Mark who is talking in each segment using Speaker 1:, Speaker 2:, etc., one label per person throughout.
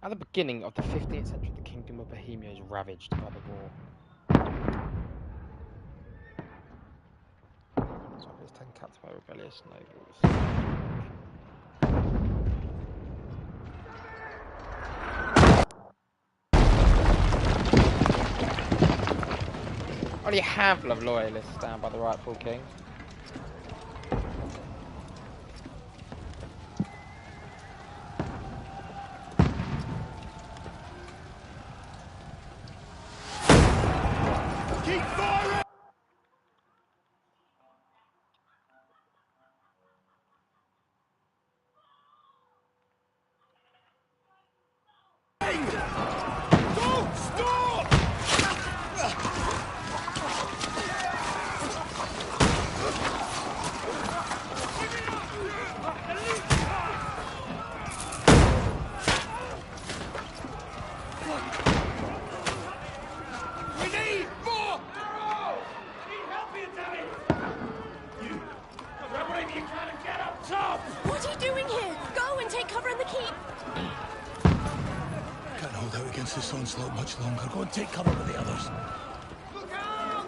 Speaker 1: At the beginning of the 15th century, the kingdom of Bohemia was ravaged by the war. So it's taken captive by rebellious nobles. Only a handful of loyalists stand by the rightful king.
Speaker 2: Keep firing! Don't stop! We need more! Need help here, Danny! You, grab whatever you can and get up top!
Speaker 3: What are you doing here? Go and take cover in the keep.
Speaker 2: Can't hold out against this onslaught much longer. Go and take cover with the others. Look out!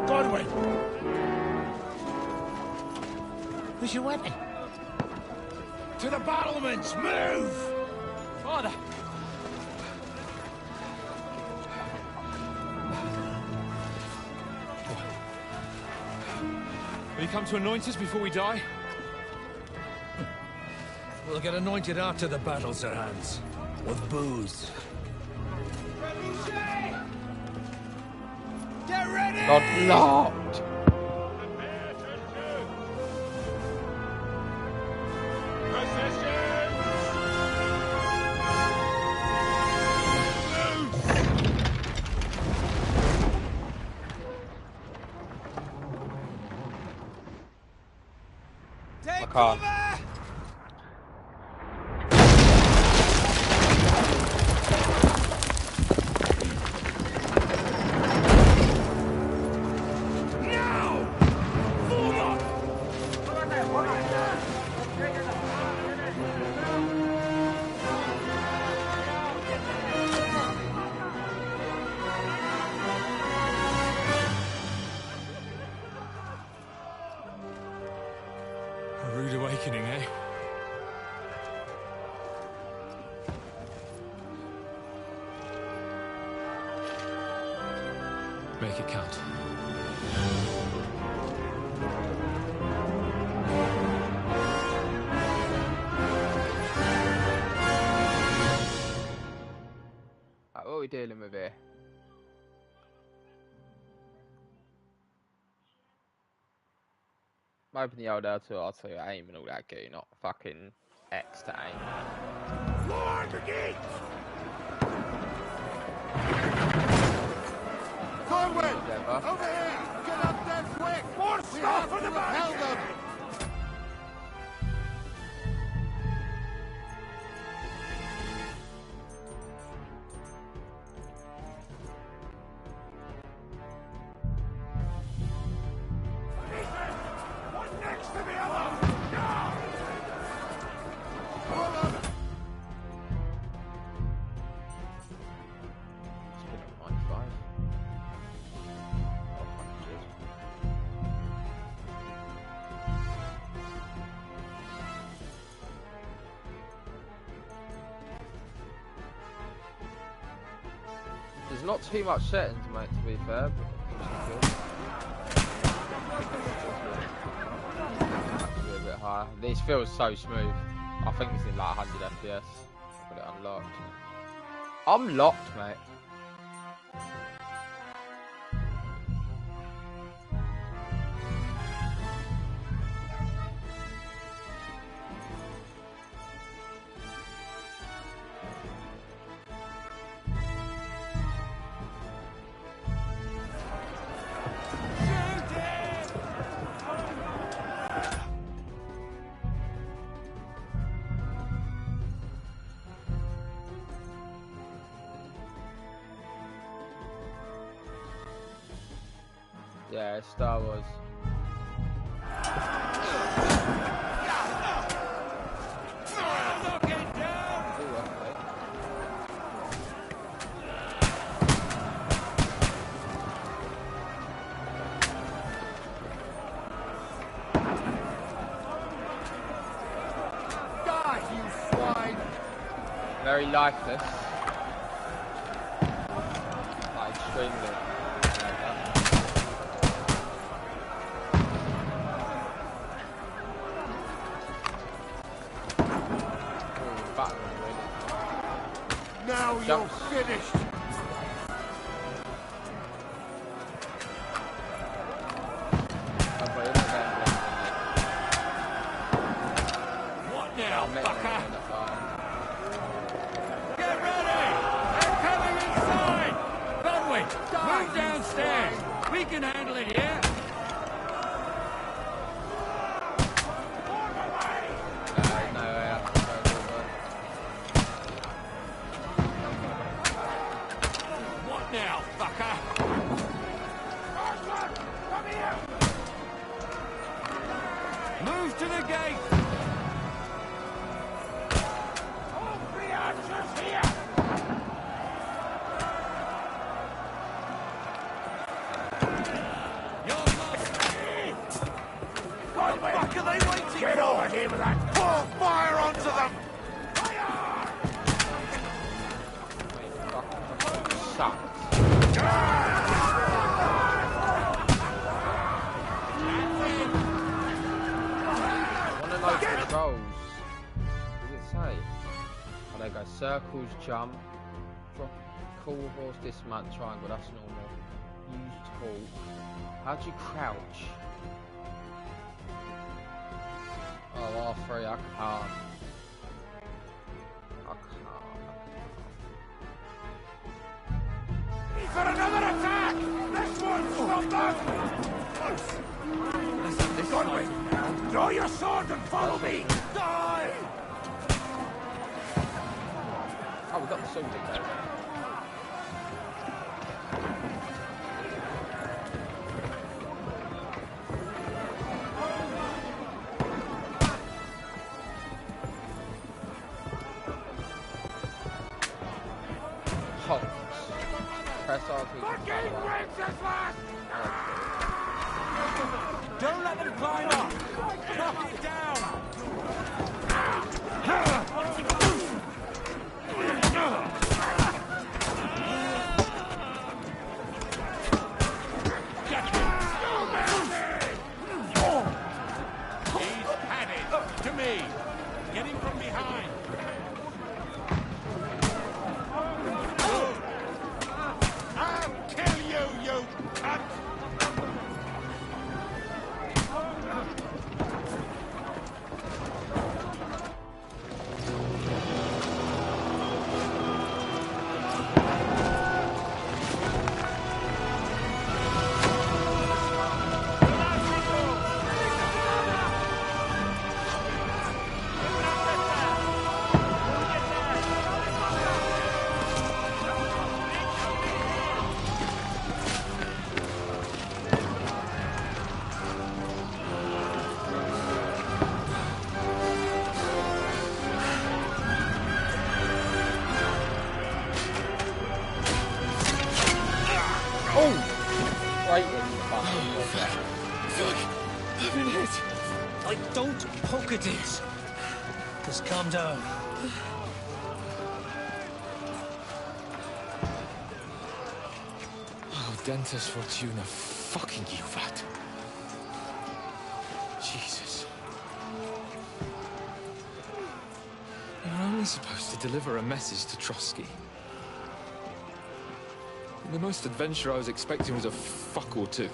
Speaker 2: Godwin! Where's your weapon? To the battlements! Move!
Speaker 4: Father! Will you come to anoint us before we die?
Speaker 2: We'll get anointed after the battles are hands. With booze. Get ready!
Speaker 1: Not locked!
Speaker 2: Take
Speaker 1: can't.
Speaker 2: cover! Now! Form up!
Speaker 4: A rude awakening, eh? Make it count.
Speaker 1: What are we dealing with here? Open the old L2, I'll tell you aim and all that goo, not fucking X to aim.
Speaker 2: Floor brigade! Corwin!
Speaker 1: Clever.
Speaker 2: Over here! Get up there quick! More stuff for the back! One next to the other! Now! Hold on!
Speaker 1: Let's get up 95. Oh, 100. There's not too much settings, mate, to be fair, but it's good. Be a bit higher. This feels so smooth. I think it's in like 100 FPS. Put it unlocked. I'm locked, mate. Yeah, Star Wars.
Speaker 2: Knock it down!
Speaker 1: Ooh, okay.
Speaker 2: Die, you swine!
Speaker 1: Very lifeless. Like, extremely.
Speaker 2: Now you're finished! What now, fucker? Get ready! They're coming inside! Benwick, move downstairs! We can handle it here! What now, fucker? Come here! Move to the gate! All three archers here! You're lost! What the fuck are they waiting Get over here with that! Pour fire onto them!
Speaker 1: Sucks. One of those controls. What does it say? Oh, there you go. Circles, jump. Drop. Cool horse, dismount, triangle. That's normal. Use tool. How do you crouch? Oh, R3. I can't.
Speaker 2: For another attack! This one's from them! Close! This way! Draw your sword and follow me! Die!
Speaker 1: Oh, we got the sword in there. Oh. Press R2 to
Speaker 2: Fucking princess last!
Speaker 5: Don't let them climb up! Knock it down!
Speaker 2: He's padded! To me! Get him from behind! I'll kill you, you cunt!
Speaker 5: Like, don't poke at it. Just calm down.
Speaker 4: Oh, Dentes Fortuna, fucking you, that. Jesus. You're only supposed to deliver a message to Trotsky. And the most adventure I was expecting was a fuck or two.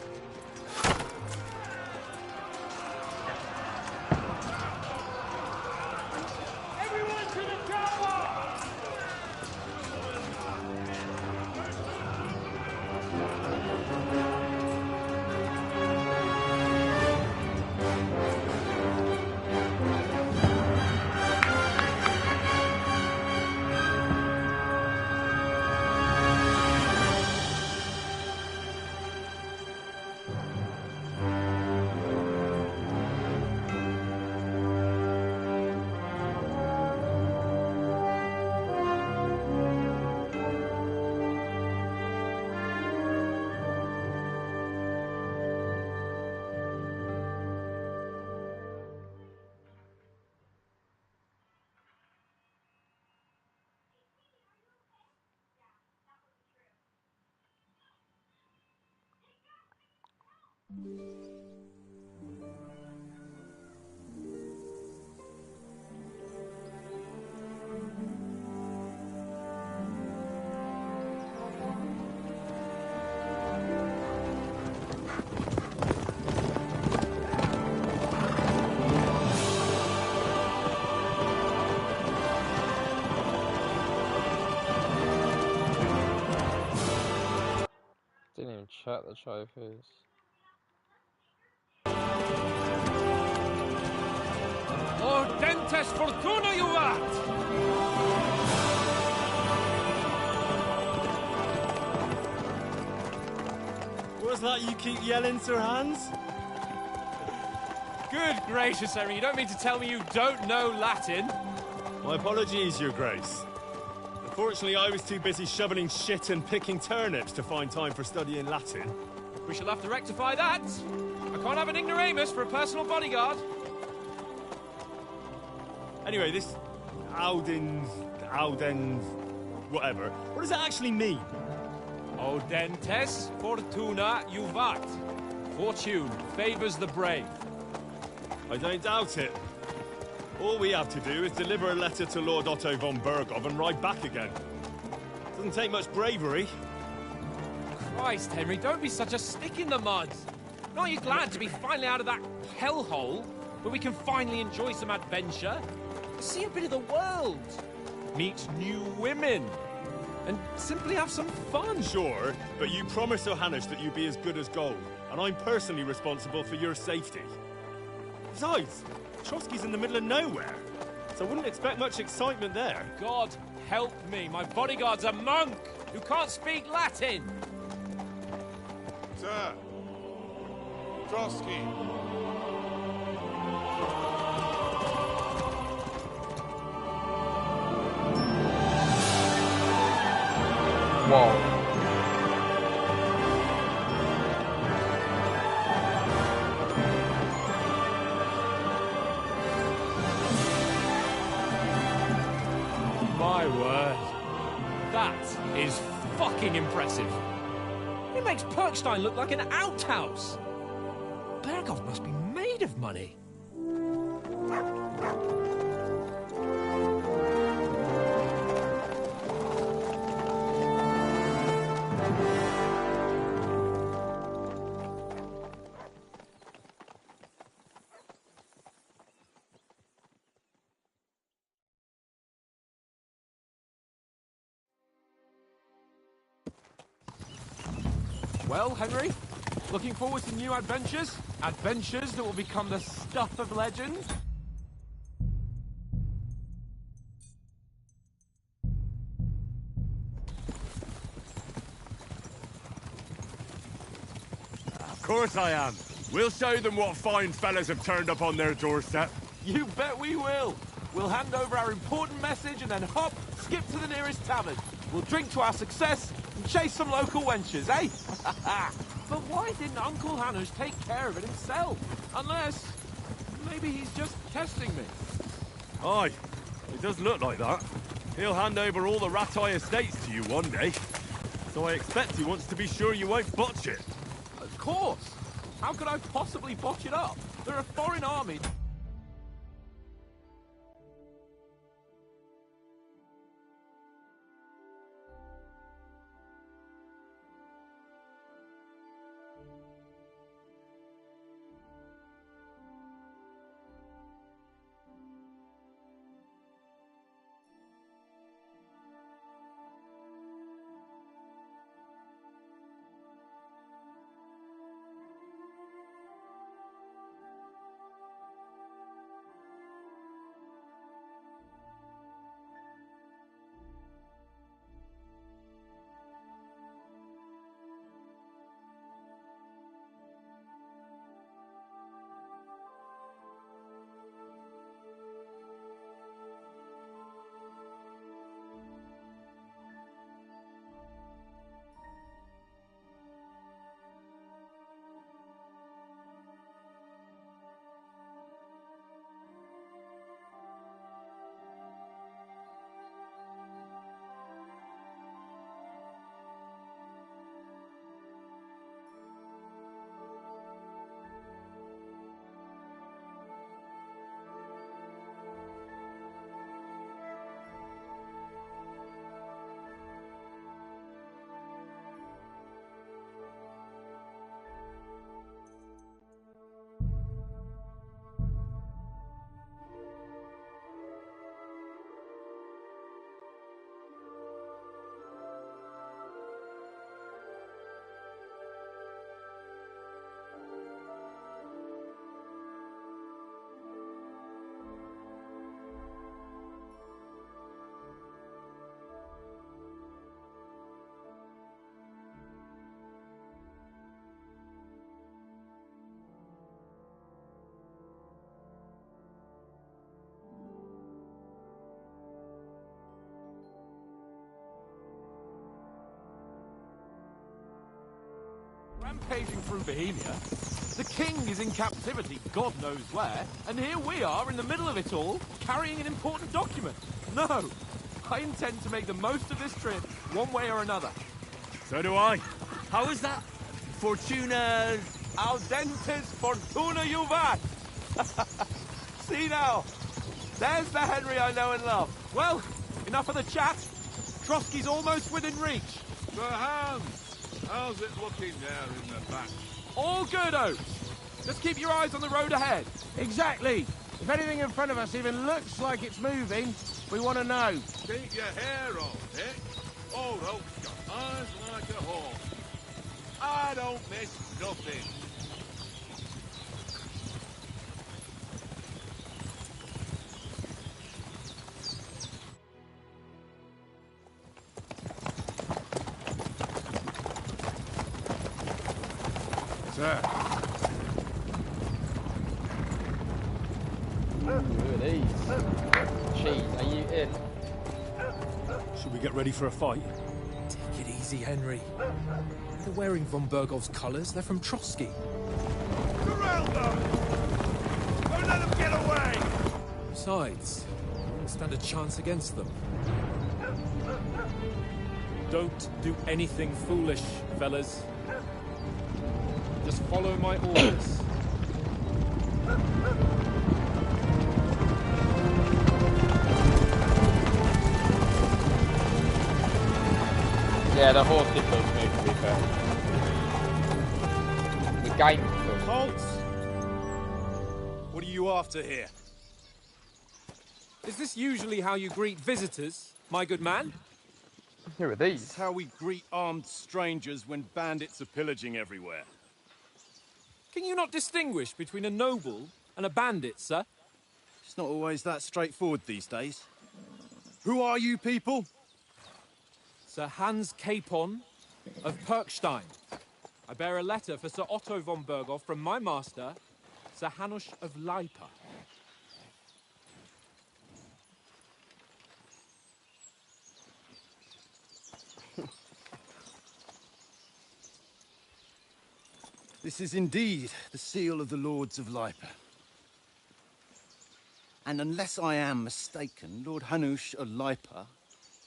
Speaker 1: Didn't even check the trophies.
Speaker 2: Ordentes fortuna juvat!
Speaker 6: What's that you keep yelling, Sir Hans?
Speaker 2: Good gracious, Henry, you don't mean to tell me you don't know Latin?
Speaker 6: My apologies, Your Grace. Unfortunately, I was too busy shoveling shit and picking turnips to find time for studying Latin.
Speaker 2: We shall have to rectify that. I can't have an ignoramus for a personal bodyguard.
Speaker 6: Anyway, this Audens, whatever. What does it actually mean?
Speaker 2: Audentes fortuna juvat. Fortune favors the brave.
Speaker 6: I don't doubt it. All we have to do is deliver a letter to Lord Otto von Bergov and ride back again. Doesn't take much bravery.
Speaker 2: Christ, Henry, don't be such a stick in the mud. Aren't you glad to be finally out of that hellhole, where we can finally enjoy some adventure? See a bit of the world, meet new women, and simply have some fun.
Speaker 6: Sure, but you promised Johannes that you'd be as good as gold, and I'm personally responsible for your safety. Besides, Trotsky's in the middle of nowhere, so I wouldn't expect much excitement there.
Speaker 2: God help me, my bodyguard's a monk who can't speak Latin.
Speaker 7: Sir! Trotsky!
Speaker 1: Whoa.
Speaker 2: My word. That is fucking impressive. It makes Perkstein look like an outhouse. Bergov must be made of money. Well, Henry, looking forward to new adventures? Adventures that will become the stuff of legend?
Speaker 7: Of course I am. We'll show them what fine fellas have turned up on their doorstep.
Speaker 2: You bet we will. We'll hand over our important message and then hop, skip to the nearest tavern. We'll drink to our success and chase some local wenches, eh? But why didn't Uncle Hannes take care of it himself? Unless, maybe he's just testing me.
Speaker 7: Aye, it does look like that. He'll hand over all the Ratai estates to you one day. So I expect he wants to be sure you won't botch it.
Speaker 2: Of course. How could I possibly botch it up? They're a foreign army. rampaging through Bohemia. The king is in captivity, God knows where, and here we are in the middle of it all, carrying an important document. No, I intend to make the most of this trip, one way or another.
Speaker 7: So do I. How is that? Fortuna...
Speaker 2: Audentes fortuna juvat! See now, there's the Henry I know and love. Well, enough of the chat. Trotsky's almost within reach.
Speaker 8: Sir Hans, how's it looking there in the back?
Speaker 2: All good, Oates. Just keep your eyes on the road ahead.
Speaker 9: Exactly. If anything in front of us even looks like it's moving, we want to know.
Speaker 8: Keep your hair on, eh? Old Oak's got eyes like a horse. I don't miss nothing.
Speaker 9: Sir.
Speaker 1: Look at these. Cheese, are you in?
Speaker 6: Should we get ready for a fight?
Speaker 4: Take it easy, Henry. They're wearing von Bergov's colours. They're from Trotsky.
Speaker 8: Corral them! Don't let them get away!
Speaker 4: Besides, we won't stand a chance against them.
Speaker 2: Don't do anything foolish, fellas. Just follow my orders.
Speaker 1: Yeah, the horse did look smooth to be fair. The game was
Speaker 6: Halt! What are you after here?
Speaker 2: Is this usually how you greet visitors, my good man?
Speaker 1: Who are
Speaker 6: It's
Speaker 1: these?
Speaker 6: how we greet armed strangers when bandits are pillaging everywhere.
Speaker 2: Can you not distinguish between a noble and a bandit, sir?
Speaker 6: It's not always that straightforward these days. Who are you people?
Speaker 2: Sir Hans Capon of Perkstein. I bear a letter for Sir Otto von Berghoff from my master, Sir Hanush of Lipa.
Speaker 6: This is indeed the seal of the Lords of Lipa. And unless I am mistaken, Lord Hanush of Lipa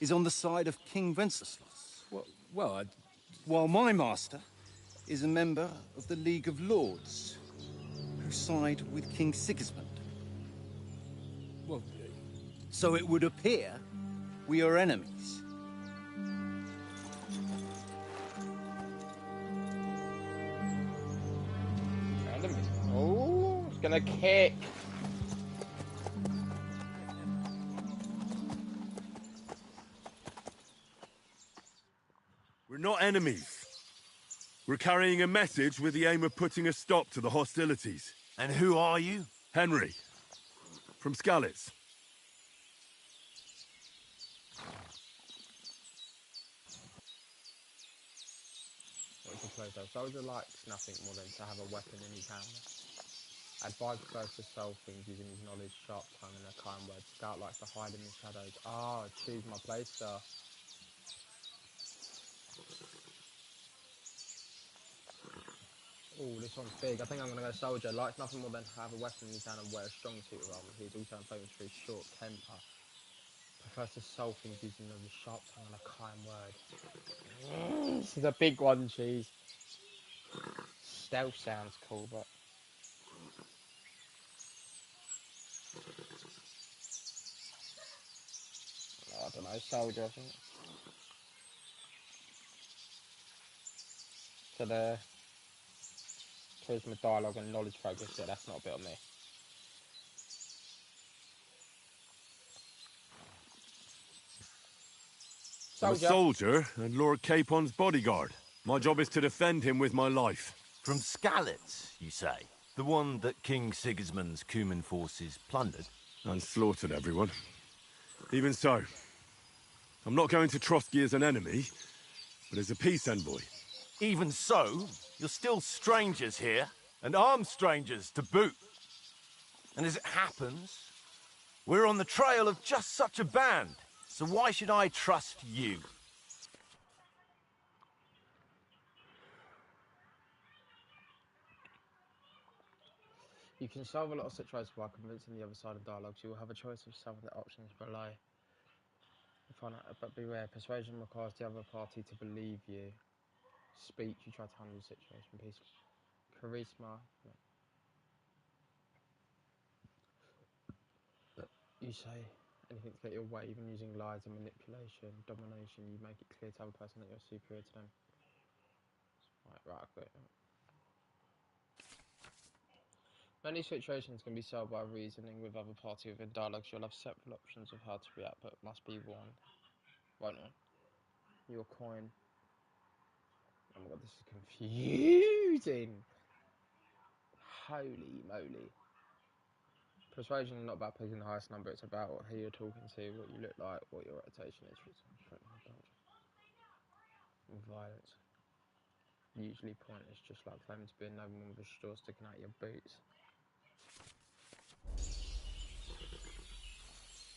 Speaker 6: is on the side of King Wenceslas.
Speaker 2: Well,
Speaker 6: While my master is a member of the League of Lords, who side with King Sigismund.
Speaker 2: well,
Speaker 6: So it would appear we are enemies.
Speaker 1: Oh, it's gonna kick.
Speaker 7: We're not enemies. We're carrying a message with the aim of putting a stop to the hostilities.
Speaker 8: And who are you?
Speaker 7: Henry. From Skalitz.
Speaker 1: What you play though? Soldier likes nothing more than to have a weapon in his hand. Advise first to solve things using his knowledge, sharp tongue, and a kind word. Scout likes to hide in the shadows. Ah, choose my place, sir. Oh, this one's big. I think I'm going to go soldier. Likes nothing more than to have a weapon in his hand and wear a strong suit of armor. He is also famous for his short temper. Prefers to solve things using a sharp tongue and a kind word. This is a big one, cheese. Stealth sounds cool, but... I don't know, soldier, I think. So the charisma, dialogue and knowledge focus, yeah, that's not a bit on me.
Speaker 7: I'm a soldier and Lord Capon's bodyguard. My job is to defend him with my life.
Speaker 10: From Skalitz, you say? The one that King Sigismund's Cuman forces plundered?
Speaker 7: And slaughtered everyone. Even so, I'm not going to Trotsky as an enemy, but as a peace envoy.
Speaker 10: Even so, you're still strangers here, and armed strangers to boot. And as it happens, we're on the trail of just such a band, so why should I trust, you?
Speaker 1: You can solve a lot of situations by convincing the other side of dialogues. You will have a choice of some of the options below. But beware, persuasion requires the other party to believe you. Speech, you try to handle the situation peacefully. Charisma, you say anything to get your way, even using lies and manipulation. Domination, you make it clear to the other person that you're superior to them. Right, I quit. Many situations can be solved by reasoning with other party within dialogues. You'll have several options of how to react, but must be one. Right on. Your coin. Oh my god, this is confusing. Holy moly. Persuasion is not about picking the highest number, it's about who you're talking to, what you look like, what your reputation is. Violence. Usually pointless, just like claiming to be a nobleman with a straw sticking out your boots.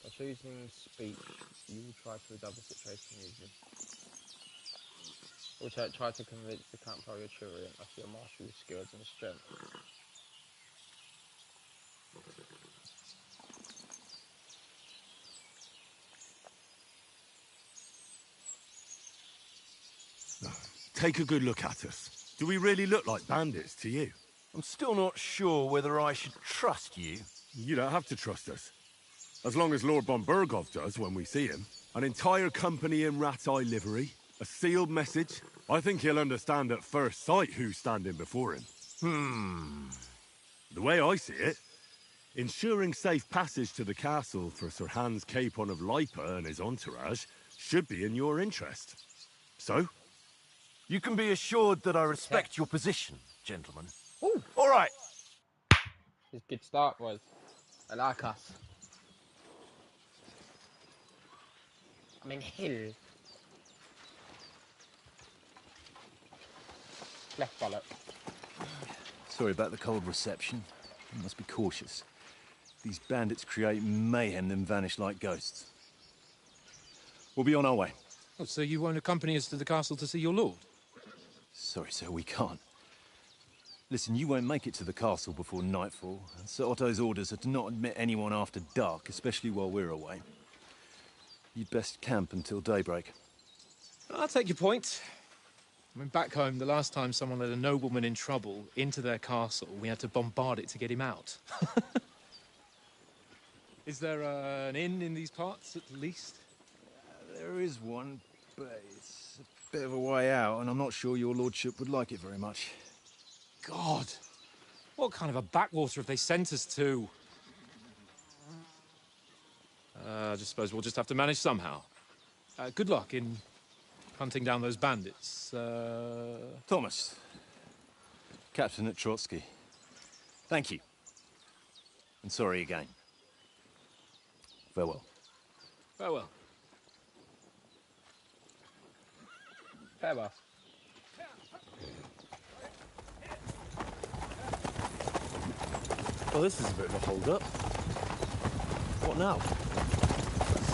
Speaker 1: By choosing speech, you will try to resolve the situation using. Also, try to convince the campfire your children of your martial skills and strength.
Speaker 7: Take a good look at us. Do we really look like bandits to you?
Speaker 10: I'm still not sure whether I should trust you.
Speaker 7: You don't have to trust us. As long as Lord von Burgov does when we see him. An entire company in rat-eye livery, a sealed message. I think he'll understand at first sight who's standing before him. The way I see it, ensuring safe passage to the castle for Sir Hans Capon of Lipa and his entourage should be in your interest. So?
Speaker 10: You can be assured that I respect your position, gentlemen.
Speaker 1: Ooh.
Speaker 10: All right.
Speaker 1: It's a good start, boys. I like us. I'm in hill. Left bollock.
Speaker 11: Sorry about the cold reception. You must be cautious. These bandits create mayhem, then vanish like ghosts. We'll be on our way.
Speaker 4: Oh, so you won't accompany us to the castle to see your lord?
Speaker 11: Sorry, sir, we can't. Listen, you won't make it to the castle before nightfall. Sir Otto's orders are to not admit anyone after dark, especially while we're away. You'd best camp until daybreak.
Speaker 4: I'll take your point. I mean, back home, the last time someone let a nobleman in trouble into their castle, we had to bombard it to get him out. Is there an inn in these parts, at least?
Speaker 11: There is one, but it's a bit of a way out, and I'm not sure your lordship would like it very much.
Speaker 4: God! What kind of a backwater have they sent us to? I just suppose we'll just have to manage somehow. Good luck in hunting down those bandits.
Speaker 11: Thomas, captain at Trotsky. Thank you. And sorry again. Farewell.
Speaker 4: Farewell.
Speaker 1: Farewell.
Speaker 11: Well, this is a bit of a hold-up. What now?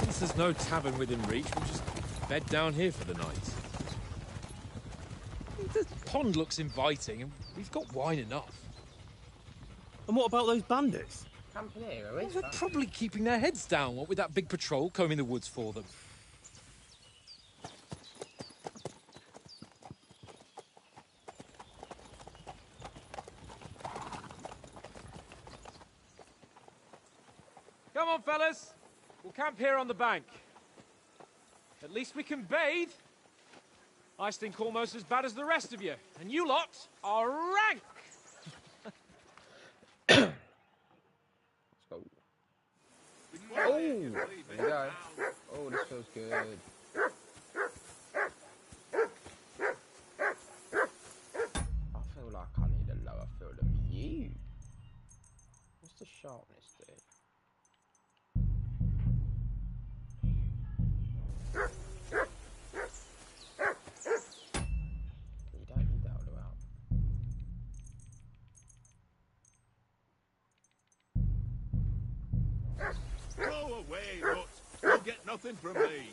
Speaker 4: Since there's no tavern within reach, we'll just bed down here for the night. The pond looks inviting, and we've got wine enough.
Speaker 11: And what about those bandits?
Speaker 1: Camping here, are
Speaker 4: Well,
Speaker 1: we?
Speaker 4: they're probably keeping their heads down, what with that big patrol combing the woods for them. Come on, fellas. We'll camp here on the bank. At least we can bathe. I stink almost as bad as the rest of you. And you lot are rank!
Speaker 1: Let's go. Oh! There you go. Oh, this feels good. I feel like I need a lower field of you. What's the sharpness do? You don't need that all the way up.
Speaker 8: Go away, Rut. You'll get nothing from me.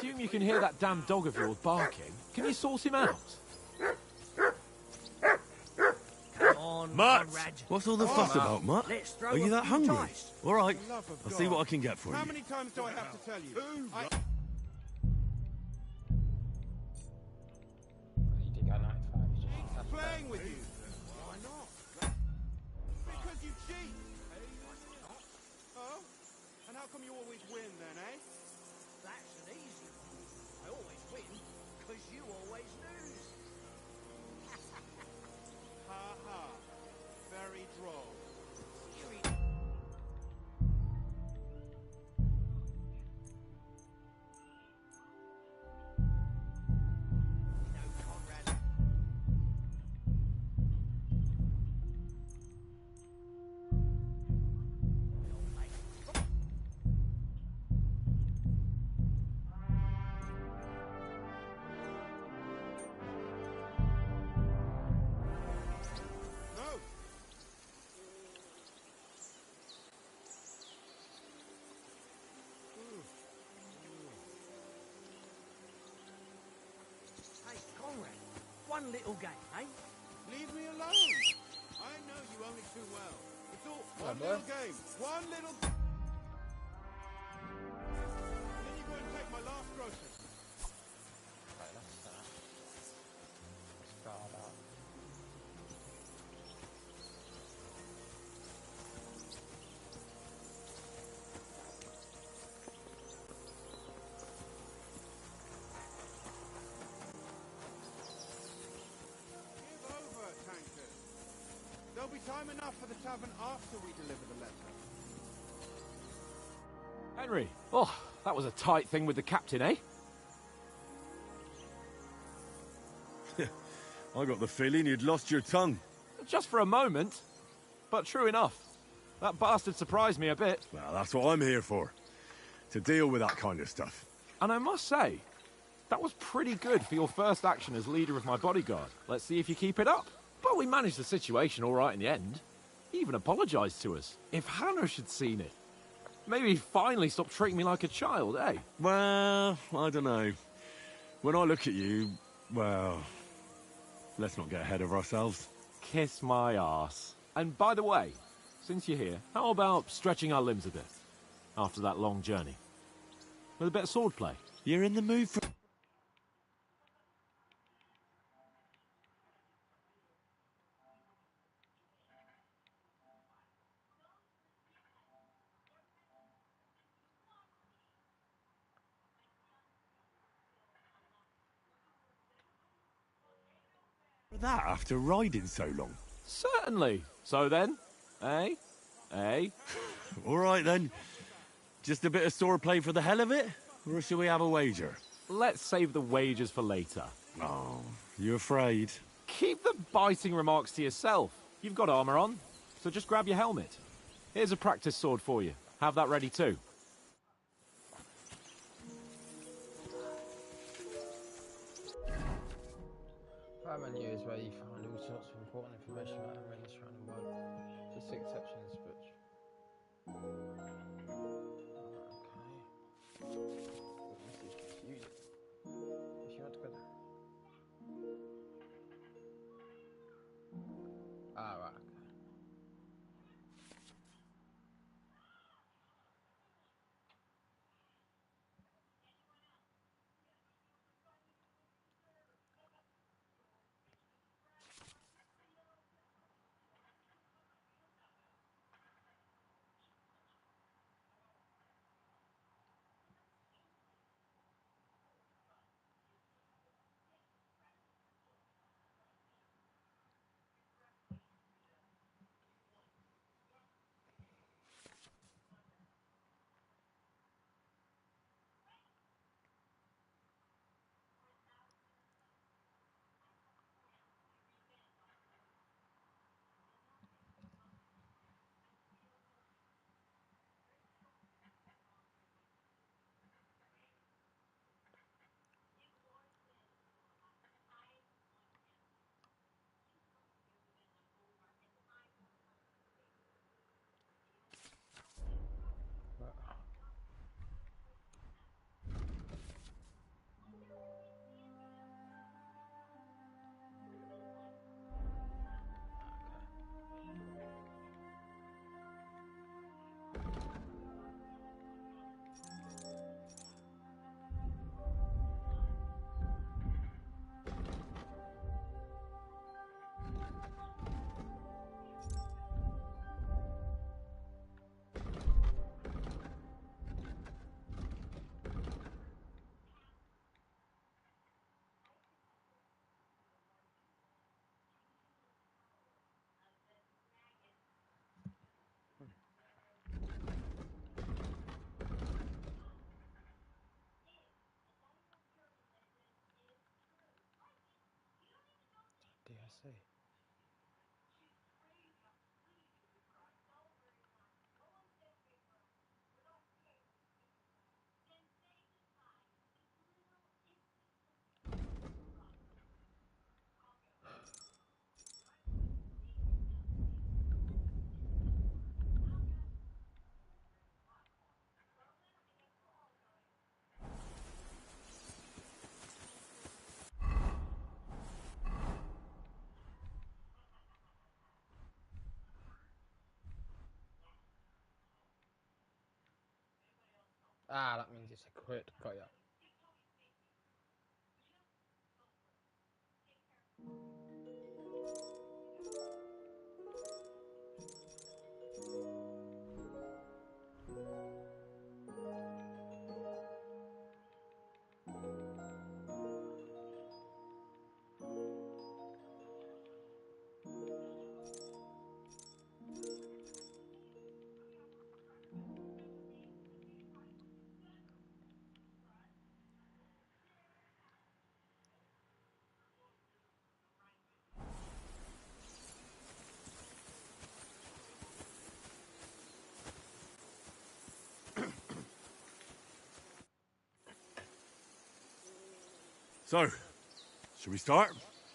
Speaker 2: assume you can hear that damn dog of yours barking. Can you sort him out?
Speaker 5: Come on,
Speaker 7: Mutt!
Speaker 5: Conrad.
Speaker 7: What's all the fuss about, Mutt?
Speaker 5: Let's throw
Speaker 7: Are you
Speaker 5: a
Speaker 7: that
Speaker 5: few
Speaker 7: hungry?
Speaker 5: dice.
Speaker 7: All right,
Speaker 9: For love of
Speaker 7: I'll see
Speaker 9: God.
Speaker 7: what I can get for
Speaker 9: How
Speaker 7: you.
Speaker 9: many times do I have to tell you?
Speaker 1: I need to go 95. That's
Speaker 9: Playing with you. Why not? Because you cheat. Oh? And how come you always win then, eh?
Speaker 5: That's an easy one. I always win, because you always lose.
Speaker 9: Ha ha. Very droll.
Speaker 5: No, Conrad.
Speaker 9: No.
Speaker 5: Hey, Conrad. One little game, eh?
Speaker 9: Leave me alone. I know you only too well. It's all one
Speaker 1: boy.
Speaker 9: little game. One little... And then you go and take my last groceries.
Speaker 1: right, let's start out.
Speaker 9: Give over, tankers. There'll be time enough for the tavern after we deliver the letter.
Speaker 2: Henry. Oh, that was a tight thing with the captain, eh?
Speaker 7: I got the feeling you'd lost your tongue.
Speaker 2: Just for a moment. But true enough. That bastard surprised me a bit.
Speaker 7: Well, that's what I'm here for. To deal with that kind of stuff.
Speaker 2: And I must say, that was pretty good for your first action as leader of my bodyguard. Let's see if you keep it up. But we managed the situation all right in the end. He even apologized to us. If Hanosh had seen it, maybe he'd finally stop treating me like a child, eh?
Speaker 7: Well, I don't know. When I look at you, well, let's not get ahead of ourselves.
Speaker 2: Kiss my arse. And by the way, since you're here, how about stretching our limbs a bit? After that long journey. With a bit of swordplay.
Speaker 7: You're in the mood for... that after riding so long.
Speaker 2: Certainly. So then, eh? Eh?
Speaker 7: All right, then. Just a bit of swordplay for the hell of it? Or shall we have a wager?
Speaker 2: Let's save the wagers for later.
Speaker 7: Oh, you afraid?
Speaker 2: Keep the biting remarks to yourself. You've got armor on, so just grab your helmet. Here's a practice sword for you. Have that ready too.
Speaker 1: Fire menu is where you find all sorts of important information about Hammer in the surrounding world. Just the exceptions, but... Okay. This is confusing. If you want to go there. Ah, right, okay. see. Ah, that means it's a crit. Got ya.
Speaker 7: So, should we start?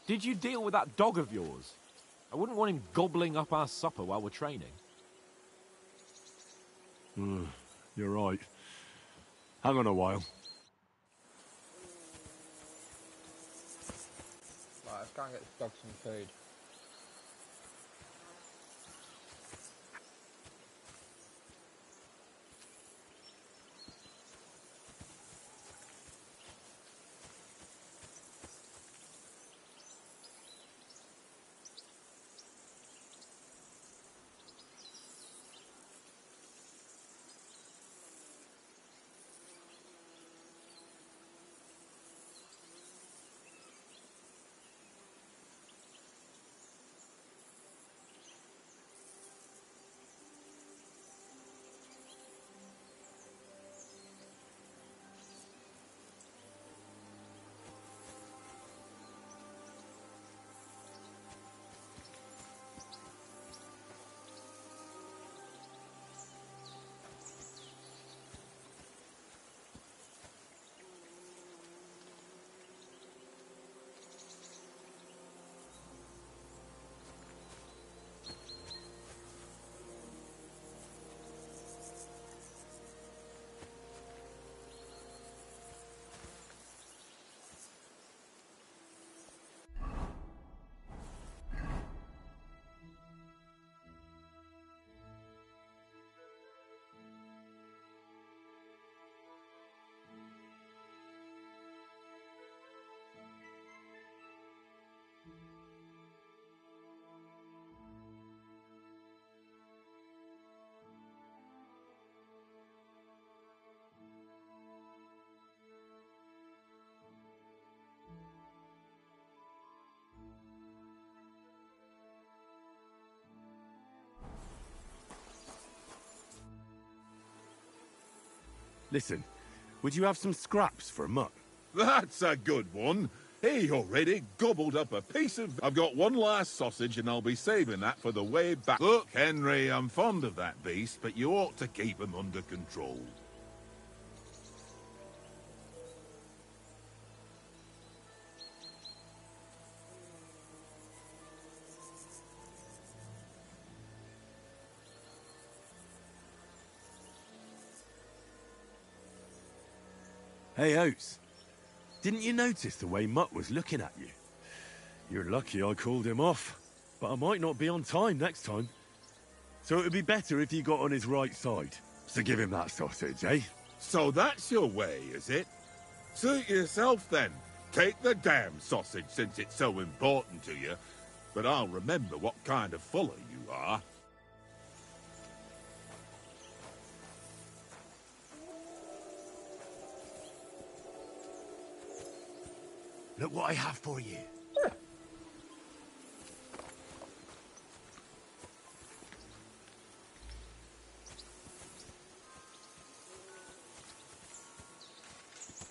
Speaker 2: Did you deal with that dog of yours? I wouldn't want him gobbling up our supper while we're training.
Speaker 7: You're right. Hang on a while.
Speaker 1: Right, let's go and get this dog some food.
Speaker 7: Listen, would you have some scraps for Mutt?
Speaker 8: That's a good one. He already gobbled up a piece of... I've got one last sausage and I'll be saving that for the way back. Look, Henry, I'm fond of that beast, but you ought to keep him under control.
Speaker 7: Hey, Oates. Didn't you notice the way Mutt was looking at you? You're lucky I called him off, but I might not be on time next time. So it would be better if you got on his right side. So give him that sausage, eh?
Speaker 8: So that's your way, is it? Suit yourself, then. Take the damn sausage, since it's so important to you. But I'll remember what kind of fuller you are.
Speaker 10: Look what I have for you.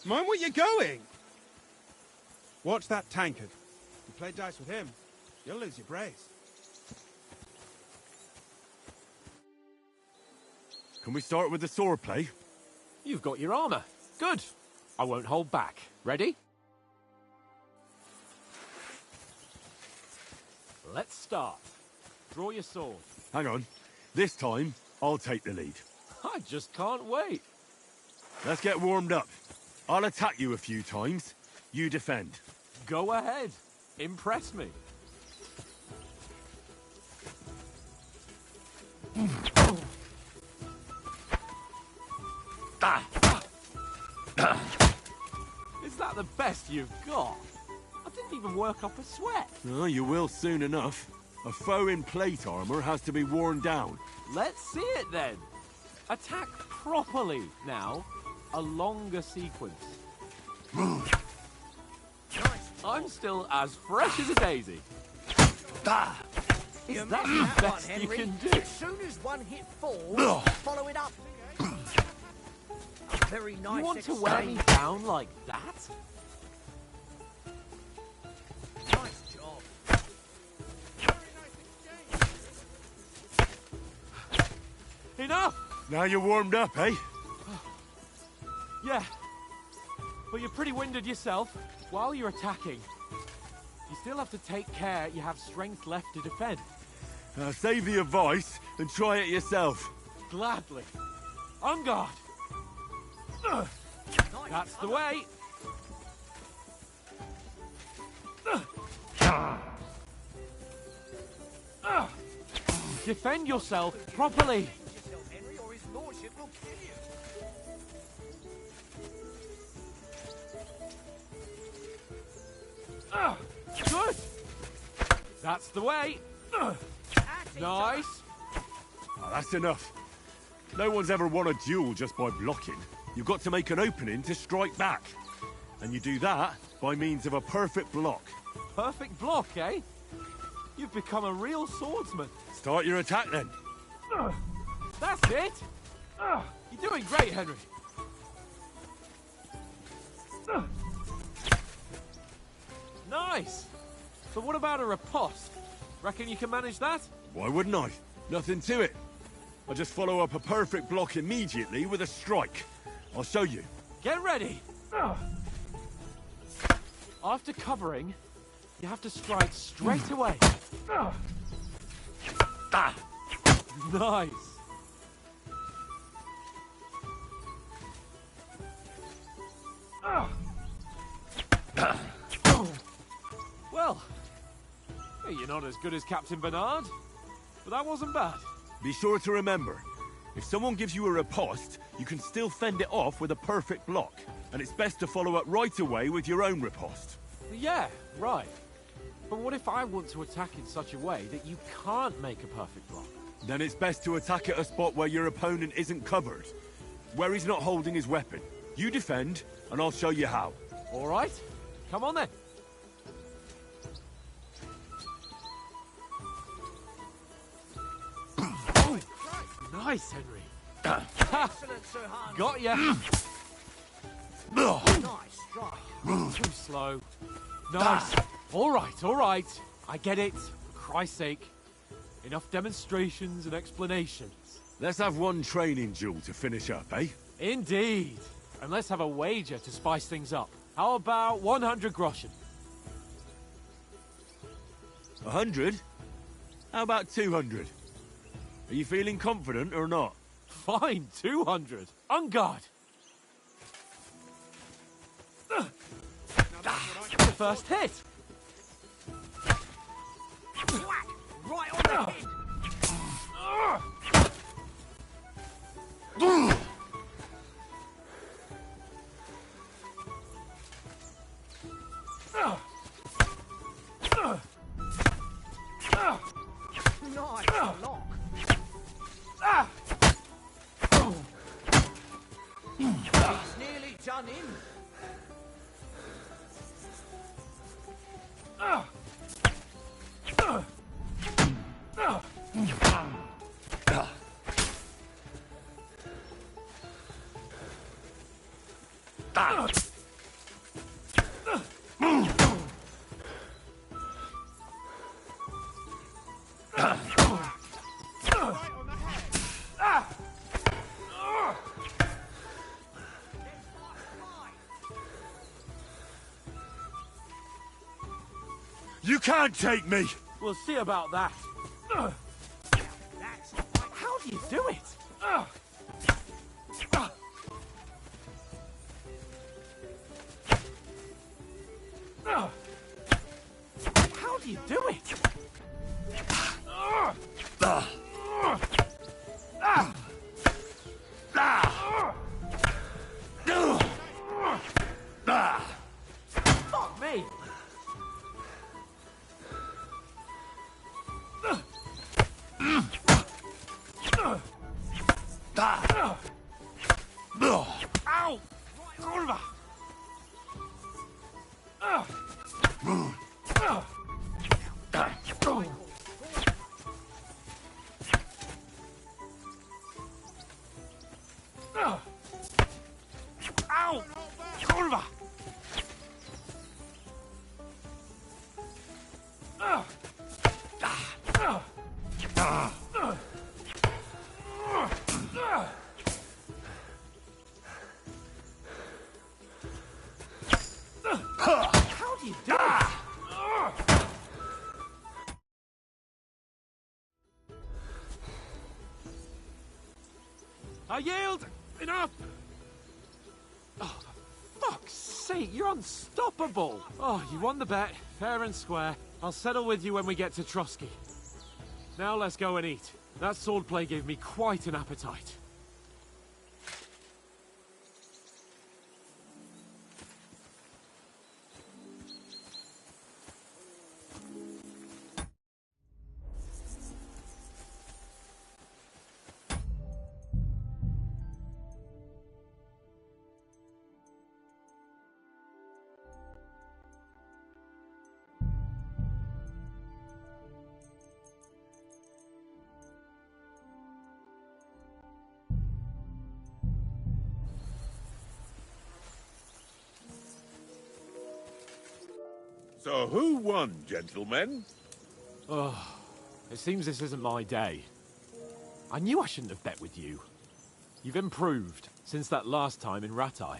Speaker 9: Mind where you're going! Watch that tankard. You play dice with him, You'll lose your brace.
Speaker 7: Can we start with the sword play?
Speaker 4: You've got your armor. Good. I won't hold back. Ready? Let's start. Draw your sword.
Speaker 7: Hang on. This time, I'll take the lead.
Speaker 4: I just can't wait.
Speaker 7: Let's get warmed up. I'll attack you a few times. You defend.
Speaker 4: Go ahead. Impress me. Is that the best you've got? I didn't even work up a sweat.
Speaker 7: Oh, you will soon enough. A foe in plate armor has to be worn down.
Speaker 4: Let's see it then. Attack properly now. A longer sequence. I'm still as fresh as a daisy. Is
Speaker 5: You're
Speaker 4: that
Speaker 5: missing
Speaker 4: the
Speaker 5: that one,
Speaker 4: best you
Speaker 5: Henry.
Speaker 4: can do?
Speaker 5: As soon as one hit falls, follow it up. A very nice
Speaker 4: You want to wear me
Speaker 5: exchange.
Speaker 4: down like that?
Speaker 5: Nice job.
Speaker 4: Enough!
Speaker 7: Now you're warmed up, eh?
Speaker 4: Yeah. But you're pretty winded yourself. While you're attacking, you still have to take care you have strength left to defend.
Speaker 7: Save the advice and try it yourself.
Speaker 4: Gladly. On guard. That's the way. Defend yourself properly.
Speaker 5: Henry, or his lordship will kill you.
Speaker 4: Good. That's the way. Nice.
Speaker 7: Oh, that's enough. No one's ever won a duel just by blocking. You've got to make an opening to strike back. And you do that by means of a perfect block.
Speaker 4: Perfect block, eh? You've become a real swordsman.
Speaker 7: Start your attack then.
Speaker 4: That's it. You're doing great, Henry. Nice. But what about a riposte? Reckon you can manage that?
Speaker 7: Why wouldn't I? Nothing to it. I just follow up a perfect block immediately with a strike. I'll show you.
Speaker 4: Get ready. After covering, you have to strike straight away. Nice. Well, hey, you're not as good as Captain Bernard, but that wasn't bad.
Speaker 7: Be sure to remember, if someone gives you a riposte, you can still fend it off with a perfect block. And it's best to follow up right away with your own riposte.
Speaker 4: Yeah, right. But what if I want to attack in such a way that you can't make a perfect block?
Speaker 7: Then it's best to attack at a spot where your opponent isn't covered. Where he's not holding his weapon. You defend, and I'll show you how.
Speaker 4: All right. Come on then. Oh, nice, Henry.
Speaker 5: Excellent, Sir Hans.
Speaker 4: Got ya.
Speaker 5: Nice strike.
Speaker 4: Too slow. Nice. All right. I get it. For Christ's sake. Enough demonstrations and explanations.
Speaker 7: Let's have one training duel to finish up, eh?
Speaker 4: Indeed. And let's have a wager to spice things up. How about 100 groschen?
Speaker 7: 100? How about 200? Are you feeling confident or not?
Speaker 4: Fine, 200. On guard. The first hit.
Speaker 5: Whack! Right on the head. Nice lock. He's nearly done in.
Speaker 7: You can't take me!
Speaker 2: We'll see about that. How do you do it? How do you do it? Fuck me! Ow! Kurwa! Ow! Kurwa! How do you do it? I yield! Enough! Oh, for fuck's sake, you're unstoppable! Oh, you won the bet, fair and square. I'll settle with you when we get to Trotsky. Now let's go and eat. That swordplay gave me quite an appetite.
Speaker 8: So who won, gentlemen?
Speaker 2: Oh, it seems this isn't my day. I knew I shouldn't have bet with you. You've improved since that last time in Ratai.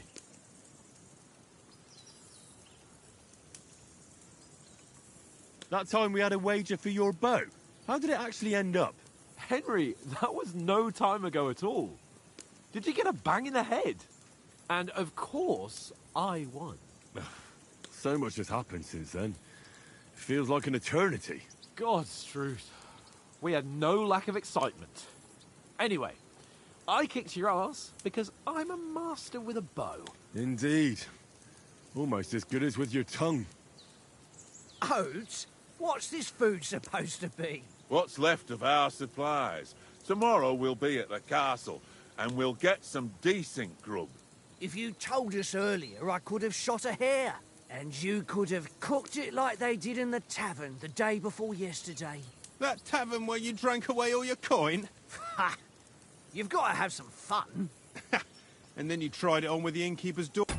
Speaker 7: That time we had a wager for your bow. How did it actually end up?
Speaker 2: Henry, that was no time ago at all. Did you get a bang in the head? And of course, I won.
Speaker 7: So much has happened since then. It feels like an eternity.
Speaker 2: God's truth. We had no lack of excitement. Anyway, I kicked your ass because I'm a master with a bow.
Speaker 7: Indeed. Almost as good as with your tongue.
Speaker 5: Oats? What's this food supposed to be?
Speaker 8: What's left of our supplies. Tomorrow we'll be at the castle, and we'll get some decent grub.
Speaker 5: If you told us earlier, I could have shot a hare. And you could have cooked it like they did in the tavern the day before yesterday.
Speaker 9: That tavern where you drank away all your coin?
Speaker 5: Ha! You've got to have some fun.
Speaker 9: And then you tried it on with the innkeeper's daughter.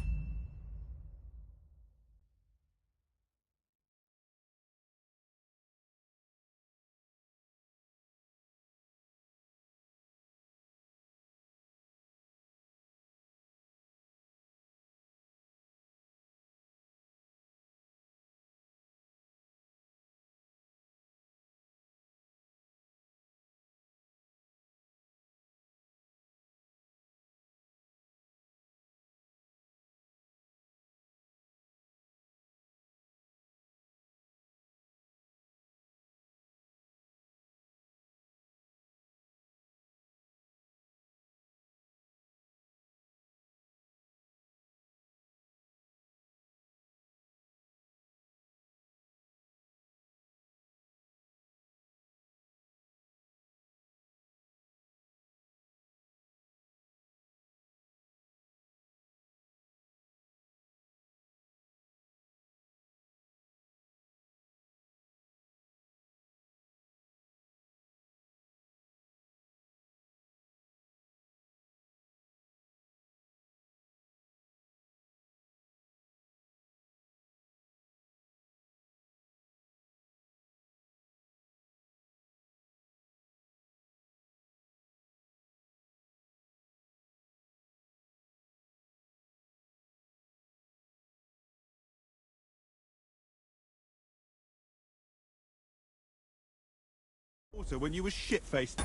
Speaker 9: daughter when you were shit-faced.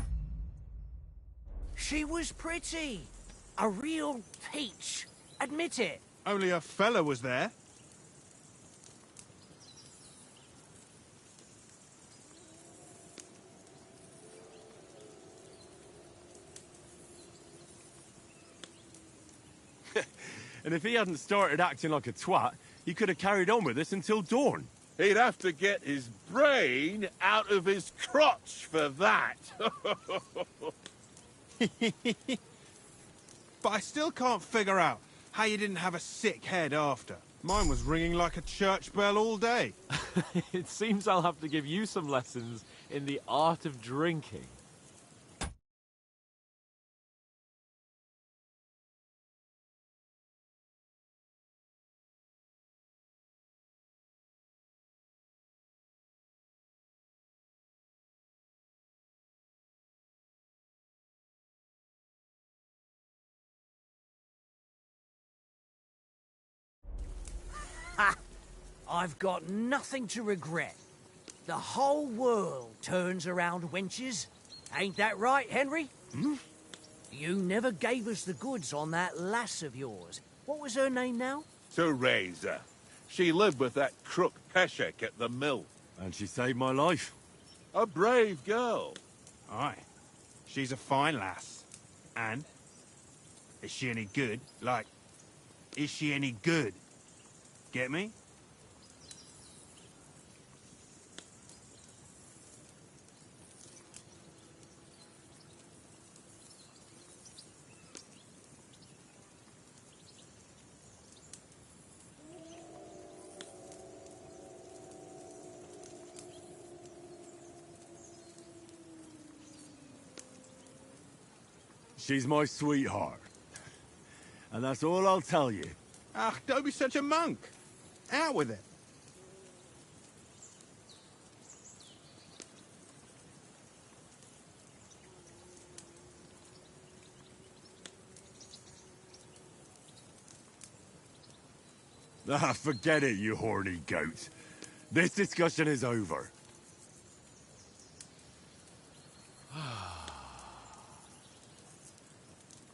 Speaker 5: She was pretty. A real peach. Admit it.
Speaker 9: Only a fella was there.
Speaker 7: And if he hadn't started acting like a twat, he could have carried on with us until dawn.
Speaker 8: He'd have to get his brain out of his crotch for that.
Speaker 9: But I still can't figure out how you didn't have a sick head after. Mine was ringing like a church bell all day.
Speaker 4: It seems I'll have to give you some lessons in the art of drinking.
Speaker 5: Ha! I've got nothing to regret. The whole world turns around wenches. Ain't that right, Henry?
Speaker 7: Hmm?
Speaker 5: You never gave us the goods on that lass of yours. What was her name now?
Speaker 8: Teresa. She lived with that crook Peshek at the mill.
Speaker 7: And she saved my life.
Speaker 8: A brave girl.
Speaker 9: Aye. She's a fine lass. And? Is she any good? Like, is she any good? Get me?
Speaker 7: She's my sweetheart. And that's all I'll tell you.
Speaker 9: Ach, don't be such a monk. Out with it.
Speaker 7: Ah, forget it, you horny goat. This discussion is over.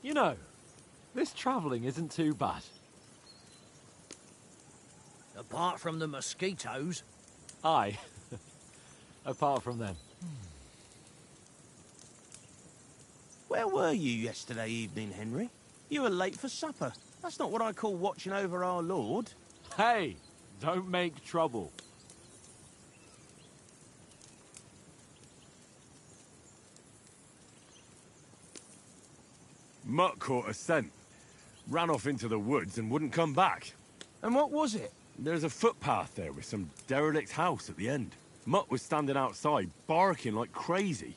Speaker 4: You know, this travelling isn't too bad.
Speaker 5: Apart from the mosquitoes.
Speaker 4: Aye. Apart from them.
Speaker 12: Where were you yesterday evening, Henry? You were late for supper. That's not what I call watching over our Lord.
Speaker 4: Hey, don't make trouble.
Speaker 7: Mutt caught a scent, ran off into the woods and wouldn't come back.
Speaker 12: And what was it?
Speaker 7: There's a footpath there with some derelict house at the end. Mutt was standing outside, barking like crazy.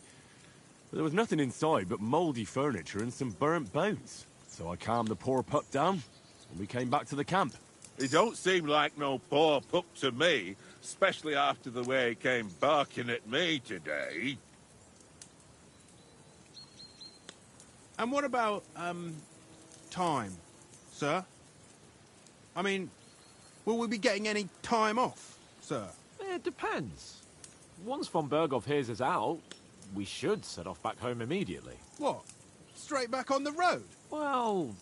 Speaker 7: But there was nothing inside but mouldy furniture and some burnt bones. So I calmed the poor pup down, and we came back to the camp.
Speaker 8: He don't seem like no poor pup to me, especially after the way he came barking at me today.
Speaker 9: And what about, time, sir? I mean, will we be getting any time off, sir?
Speaker 4: It depends. Once von Berghoff hears us out, we should set off back home immediately.
Speaker 9: What? Straight back on the road?
Speaker 4: Well,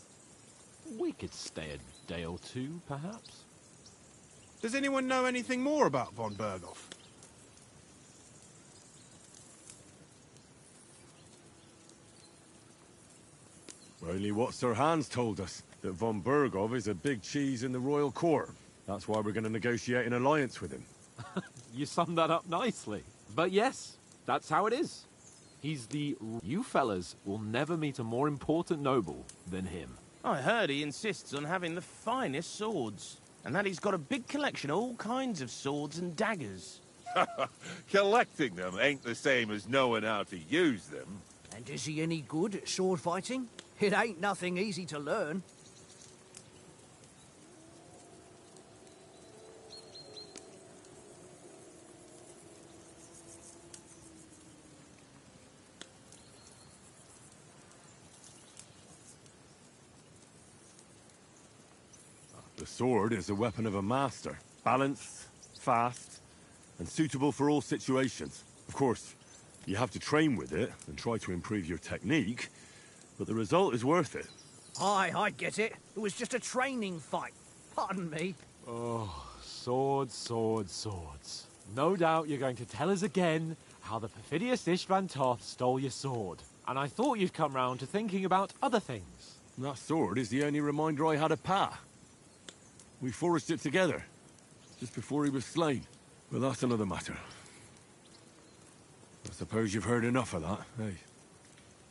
Speaker 4: we could stay a day or two, perhaps.
Speaker 9: Does anyone know anything more about von Berghoff?
Speaker 7: Only what Sir Hans told us, that von Berghoff is a big cheese in the royal court. That's why we're going to negotiate an alliance with him.
Speaker 4: You summed that up nicely. But yes, that's how it is. He's the... You fellas will never meet a more important noble than him.
Speaker 12: I heard he insists on having the finest swords. And that he's got a big collection of all kinds of swords and daggers.
Speaker 8: Collecting them ain't the same as knowing how to use them.
Speaker 5: And is he any good at sword fighting? It ain't nothing easy to learn.
Speaker 7: The sword is the weapon of a master. Balanced, fast, and suitable for all situations. Of course, You have to train with it and try to improve your technique, but the result is worth it.
Speaker 5: Aye, I get it. It was just a training fight. Pardon me.
Speaker 4: Oh, swords, swords, swords. No doubt you're going to tell us again how the perfidious Ishvan Toth stole your sword. And I thought you'd come round to thinking about other things.
Speaker 7: That sword is the only reminder I had of Pa. We forged it together, just before he was slain. But that's another matter. I suppose you've heard enough of that, eh?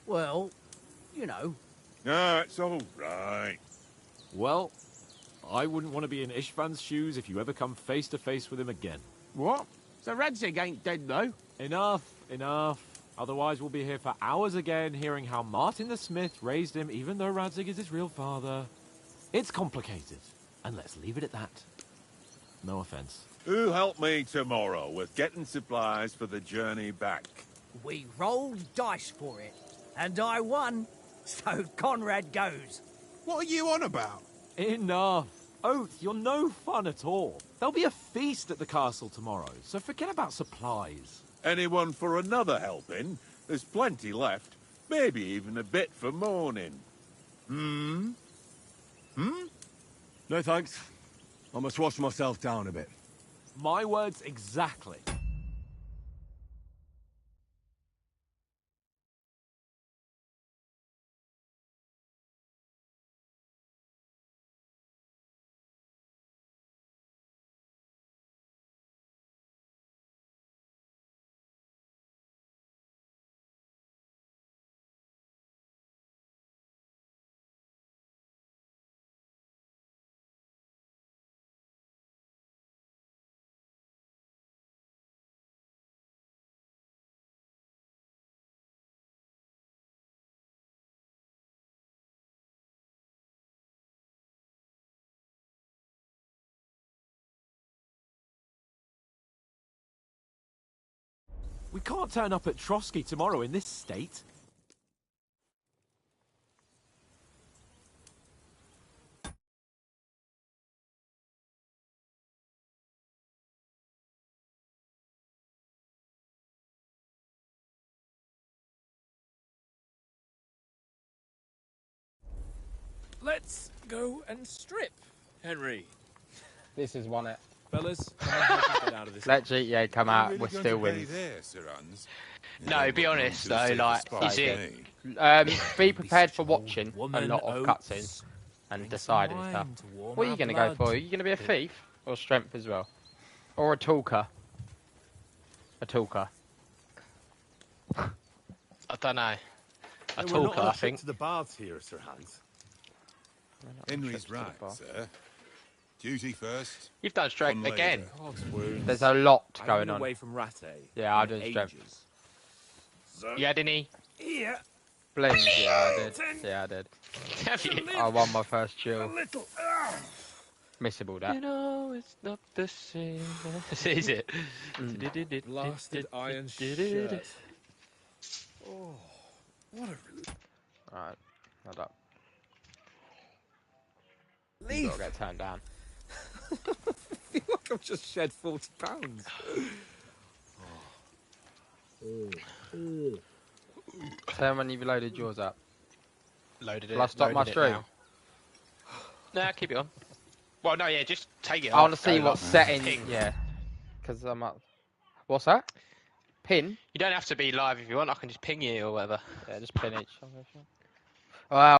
Speaker 5: Well, you know.
Speaker 8: No, it's all right.
Speaker 4: Well, I wouldn't want to be in Ishvan's shoes if you ever come face to face with him again.
Speaker 12: What? So Radzig ain't dead, though?
Speaker 4: Enough, enough. Otherwise we'll be here for hours again hearing how Martin the Smith raised him even though Radzig is his real father. It's complicated, and let's leave it at that. No offense.
Speaker 8: Who'll help me tomorrow with getting supplies for the journey back?
Speaker 5: We rolled dice for it, and I won, so Conrad goes.
Speaker 9: What are you on about?
Speaker 4: Enough. Oath, you're no fun at all. There'll be a feast at the castle tomorrow, so forget about supplies.
Speaker 8: Anyone for another helping? There's plenty left. Maybe even a bit for morning. Hmm?
Speaker 7: No thanks. I must wash myself down a bit.
Speaker 4: My words exactly. We can't turn up at Trotsky tomorrow in this state. Let's go and strip, Henry.
Speaker 1: This is one it.
Speaker 4: Fellas, come on, help us get out of this.
Speaker 1: Let GTA come out, we're still winning.
Speaker 13: No, be honest though, like, is it?
Speaker 1: Be prepared for watching a lot of cutscenes and deciding stuff. What are you going to go for? Are you going to be a thief or strength as well? Or a talker? A talker.
Speaker 13: I don't know. A
Speaker 10: We're
Speaker 13: talker,
Speaker 10: not
Speaker 13: I think.
Speaker 10: to the baths here, Sir Hans.
Speaker 8: Henry's right, sir. Duty first.
Speaker 13: You've done strength again.
Speaker 1: There's a lot going on.
Speaker 4: Away from Rattay.
Speaker 1: Yeah, I did strength.
Speaker 13: You had any?
Speaker 4: Yeah.
Speaker 1: Bling, yeah, I did. Yeah, I did.
Speaker 13: Have you?
Speaker 1: I won my first chill. Missable that.
Speaker 13: You know it's not the same. Is it?
Speaker 4: Blasted iron shirt. Oh, what a relief.
Speaker 1: Alright, hold up.
Speaker 4: Leave.
Speaker 1: Gotta get turned down.
Speaker 4: I feel like I've just shed 40 pounds.
Speaker 1: Tell me when you've loaded yours up.
Speaker 13: Loaded it.
Speaker 1: Will I stop my stream?
Speaker 13: Nah, keep it on. Well, no, yeah, just take it off.
Speaker 1: I want to see what setting.
Speaker 13: Ping.
Speaker 1: Yeah. Because I'm up. What's that? Pin?
Speaker 13: You don't have to be live if you want. I can just ping you or whatever.
Speaker 1: Yeah, just pin each. Wow.